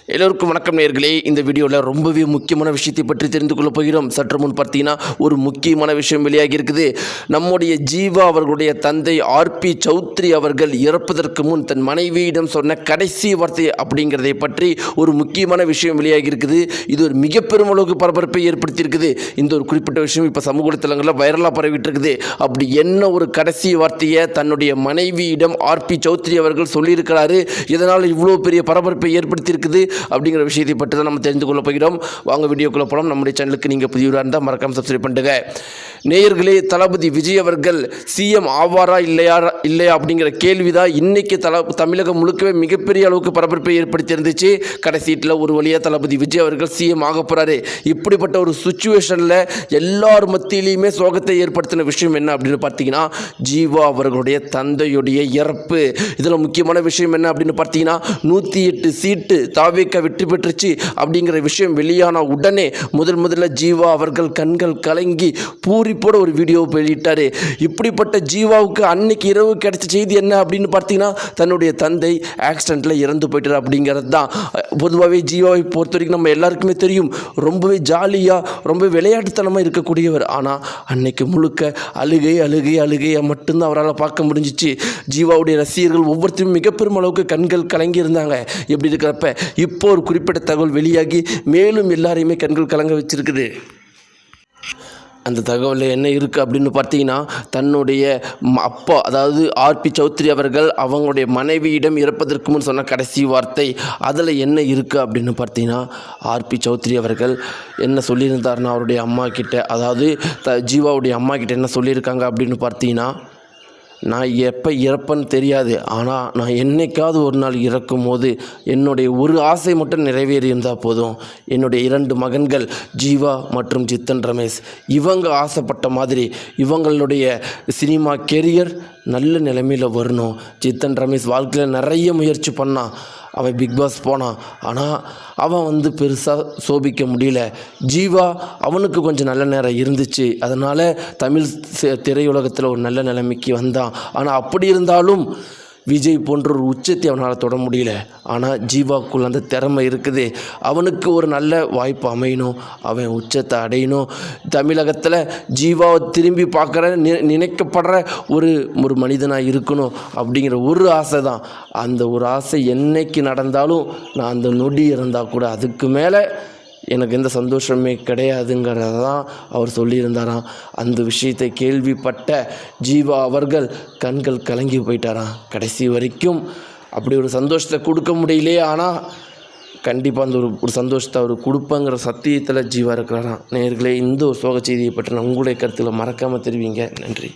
எல்லோருக்கும் வணக்கம் நேயர்களே. இந்த வீடியோவில் ரொம்பவே முக்கியமான விஷயத்தை பற்றி தெரிந்து கொள்ள போகிறோம். சற்று முன் பார்த்தீங்கன்னா ஒரு முக்கியமான விஷயம் வெளியாகி இருக்குது. நம்முடைய ஜீவா அவர்களுடைய தந்தை ஆர்பி சௌத்ரி அவர்கள் இறப்பதற்கு முன் தன் மனைவியிடம் சொன்ன கடைசி வார்த்தை அப்படிங்கிறதை பற்றி ஒரு முக்கியமான விஷயம் வெளியாகி இருக்குது. இது ஒரு மிக பெரும் அளவுக்கு பரபரப்பை ஏற்படுத்தியிருக்குது. இந்த ஒரு குறிப்பிட்ட விஷயம் இப்போ சமூக வலைத்தளங்களில் வைரலாக பரவிட்டு இருக்குது. அப்படி என்ன ஒரு கடைசி வார்த்தையை தன்னுடைய மனைவியிடம் ஆர்பி சௌத்ரி அவர்கள் சொல்லியிருக்கிறாரு, இதனால் இவ்வளோ பெரிய பரபரப்பை ஏற்படுத்தியிருக்குது அப்படிங்கிற விஷயத்தை பற்றி தான் நம்ம தெரிந்து கொள்ள போகிறோம். வாங்க வீடியோக்குள்ள போகலாம். நம்முடைய சேனலுக்கு நீங்கள் புதியவராக இருந்தால் மறக்காம சப்ஸ்கிரைப் பண்ணுங்க. நேயர்களே, தளபதி விஜய் அவர்கள் சிஎம் ஆவாரா இல்லையா அப்படிங்கிற கேள்விதான் இன்னைக்கு தமிழகம் முழுக்கவே மிகப்பெரிய அளவுக்கு பரபரப்பை ஏற்படுத்தி இருந்துச்சு. கடைசீட்டில் ஒரு வழியாக தளபதி விஜய் அவர்கள் சிஎம் ஆக போகிறாரு. இப்படிப்பட்ட ஒரு சுச்சுவேஷனில் எல்லார் மத்தியிலையுமே சோகத்தை ஏற்படுத்தின விஷயம் என்ன அப்படின்னு பார்த்தீங்கன்னா ஜீவா அவர்களுடைய தந்தையுடைய இறப்பு. இதில் முக்கியமான விஷயம் என்ன அப்படின்னு பார்த்தீங்கன்னா 108 சீட்டு தாவேக்கா வெற்றி பெற்றுச்சு அப்படிங்கிற விஷயம் வெளியான உடனே முதல்ல ஜீவா அவர்கள் கண்கள் கலங்கி பூரிப்போட ஒரு வீடியோ வெளியிட்டார். இப்படிப்பட்ட ஜீவாவுக்கு அன்னைக்கு இரவு கிடைச்ச செய்தி என்ன அப்படின்னு பார்த்தீங்கன்னா தன்னுடைய தந்தை ஆக்சிடெண்ட்டில் இறந்து போயிட்டார் அப்படிங்கிறது தான். பொதுவாகவே ஜீவாவை பொறுத்த வரைக்கும் நம்ம எல்லாருக்குமே தெரியும், ரொம்பவே ஜாலியாக ரொம்ப விளையாட்டுத்தனமாக இருக்கக்கூடியவர். ஆனால் அன்னைக்கு முழுக்க அழுகையை மட்டும்தான் அவரால் பார்க்க முடிஞ்சிச்சு. ஜீவாவுடைய ரசிகர்கள் ஒவ்வொருத்தரும் மிகப்பெரும் அளவுக்கு கண்கள் கலங்கி இருந்தாங்க. எப்படி இருக்கிறப்ப இப்போ ஒரு குறிப்பிட்ட தகவல் வெளியாகி மேலும் எல்லாரையுமே கண்கள் கலங்க வச்சிருக்குது. அந்த தகவலில் என்ன இருக்குது அப்படின்னு பார்த்தீங்கன்னா தன்னுடைய அப்பா, அதாவது ஆர்பி சௌத்ரி அவர்கள் அவங்களுடைய மனைவியிடம் இறப்பதற்கு முன் சொன்ன கடைசி வார்த்தை, அதில் என்ன இருக்குது அப்படின்னு பார்த்தீங்கன்னா ஆர்பி சௌத்ரி அவர்கள் என்ன சொல்லியிருந்தாருன்னா அவருடைய அம்மா கிட்ட, அதாவது ஜீவாவுடைய அம்மா கிட்ட என்ன சொல்லியிருக்காங்க அப்படின்னு பார்த்தீங்கன்னா, நான் எப்போ இறப்பேன்னு தெரியாது, ஆனால் நான் என்னைக்காவது ஒரு நாள் இறக்கும் போது என்னுடைய ஒரு ஆசை மட்டும் நிறைவேறியிருந்தால் போதும். என்னுடைய 2 மகன்கள் ஜீவா மற்றும் ஜித்தன் ரமேஷ், இவங்க ஆசைப்பட்ட மாதிரி இவங்களுடைய சினிமா கெரியர் நல்ல நிலைமையில் வரணும். ஜித்தன் ரமேஷ் வாழ்க்கையில் நிறைய முயற்சி பண்ணான். அவன் பிக் பாஸ் போனான், ஆனால் அவன் பெருசாக சோபிக்க முடியல. ஜீவா அவனுக்கு கொஞ்சம் நல்ல நேரம் இருந்துச்சு, அதனால் தமிழ் திரையுலகத்தில் ஒரு நல்ல நிலைமைக்கு வந்தான். ஆனால் அப்படி இருந்தாலும் விஜய் போன்ற ஒரு உச்சத்தை அவனால் தொட முடியல. ஆனால் ஜீவாக்குள்ள அந்த திறமை இருக்குது. அவனுக்கு ஒரு நல்ல வாய்ப்பு அமையணும், அவன் உச்சத்தை அடையணும். தமிழகத்தில் ஜீவாவை திரும்பி பார்க்குற நினைக்கப்படுற ஒரு மனிதனாக இருக்கணும் அப்படிங்கிற ஒரு ஆசை தான். அந்த ஒரு ஆசை என்னைக்கு நடந்தாலும் நான் அந்த நொடி இருந்தால் கூட அதுக்கு மேலே எனக்கு எந்த சந்தோஷமே கிடையாதுங்கிறத தான் அவர் சொல்லியிருந்தாராம். அந்த விஷயத்தை கேள்விப்பட்ட ஜீவா அவர்கள் கண்கள் கலங்கி போயிட்டாராம். கடைசி வரைக்கும் அப்படி ஒரு சந்தோஷத்தை கொடுக்க முடியலையே, ஆனால் கண்டிப்பாக அந்த ஒரு சந்தோஷத்தை அவர் கொடுப்பங்கிற சத்தியத்தில் ஜீவா இருக்கிறாராம். நேயர்களே, இந்த ஒரு சோக செய்தியை பற்றி நான் உங்களுடைய கருத்தில் மறக்காமல் தெரிவிங்க. நன்றி.